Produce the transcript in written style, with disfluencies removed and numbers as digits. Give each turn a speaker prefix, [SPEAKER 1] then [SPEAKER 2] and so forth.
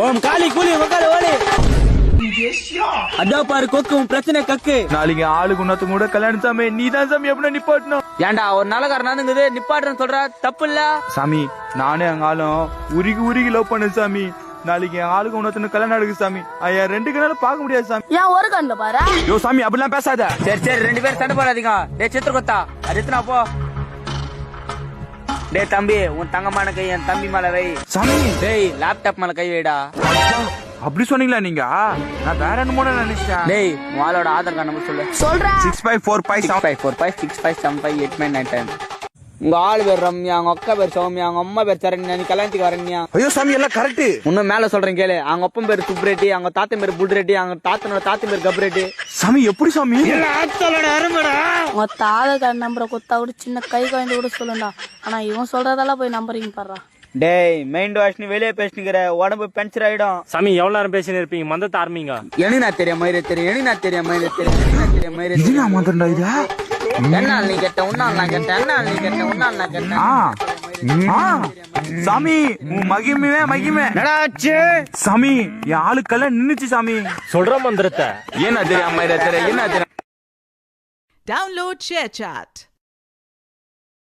[SPEAKER 1] ஓம் காலி கூலி உக்கால ஓலி அதோ பாரு கொக்கு உன் பிரச்சனை கக்கு.
[SPEAKER 2] நாளைக்கு ஆளுக்கு உன்னத்துக்கு கூட கல்யாணம் சாமி, நீ தான் சாமி எப்படி நிப்பாட்டணும்.
[SPEAKER 1] ஏன்டா ஒரு நல்லகாரனாதுங்குது நிப்பாட்டுன்னு சொல்ற தப்பு இல்ல
[SPEAKER 2] சாமி. நானே எங்க ஆளும் உருகி உருகி லவ் பண்ணு சாமி. நாளைக்கு என் ஆளுக்கு உன்னத்துன்னு கல்யாணம் நடக்குது சாமி. ஐயா 2 கண்ணால பாக்க முடியாது சாமி.
[SPEAKER 3] ஏன் ஒரு கண்ணுல பாரு.
[SPEAKER 2] யோ சாமி அப்படிலாம் பேசாத.
[SPEAKER 1] சரி சரி 2 பேரும் சண்டை போடாதீங்க. டேய் சித்திர கொத்தா அது எத்தனா போ. டேய் தம்பி உன் தங்கமான கை என் தம்பி மேல வை
[SPEAKER 2] சாமி.
[SPEAKER 1] டேய் லேப்டாப் மேல கை வைடா.
[SPEAKER 2] அப்படி சொன்னீங்களா நீங்க? நான் வேற என்னமோ நினைச்சேன்.
[SPEAKER 1] டேய் உங்களோட ஆதார் கார்டு நம்பர் சொல்லு.
[SPEAKER 3] சொல்றேன்
[SPEAKER 1] 654575854575 உங்க ஆளு பேர் ரம்யா, உங்க அக்கா பேர் சௌமியா, உங்க அம்மா பேர் சரண்யா, நீ கல்யாணத்துக்கு வரண்யா.
[SPEAKER 2] ஐயோ சாமி எல்லாம் கரெக்ட்.
[SPEAKER 1] இன்னும் மேல சொல்றேன் கேளு. அவங்க அப்பன் பேர் சுப்ரெட்டி, அவங்க தாத்தன் பேர் புட்ரெட்டி, அவங்க தாத்தனோட தாத்தன் பேர் கப்ரெட்டி.
[SPEAKER 2] சாமி எப்படி சாமி?
[SPEAKER 3] உங்க ஆதார் கார்டு நம்பரை கொடுத்தா கூட சின்ன கை குழந்தை கூட சொல்லுண்டா. ஆனா இவன் சொல்றதெல்லாம் போய் நம்புறீங்க பாரு.
[SPEAKER 1] டேய் மைண்ட் வாஷ் நீ வெளியே பேசினுக்கிற உடம்பு பென்சர் ஆயிடும்.
[SPEAKER 4] சாமி எவ்வளவு நேரம் பேசினு இருப்பீங்க? மந்தத்தை ஆரம்பிங்க.
[SPEAKER 1] எனக்கு நான் தெரியும் மயிரே தெரியும், எனக்கு நான் தெரியும் மயிரே தெரியும், எனக்கு நான் தெரியும் மயிரே தெரியும்.
[SPEAKER 2] என்ன மாத்தண்டா இது?
[SPEAKER 1] என்ன நீ கேட்ட உன்னால நான் கேட்டேன், என்ன நீ கேட்ட உன்னால நான் கேட்டேன்.
[SPEAKER 2] சாமி உன் மகிமே மகிமே சாமி. என் ஆளுக்கெல்லாம் நின்னுச்சு சாமி.
[SPEAKER 4] சொல்ற மந்திரத்தை
[SPEAKER 2] என்ன தெரியாம என்ன தெரியும்.
[SPEAKER 5] Download ShareChat.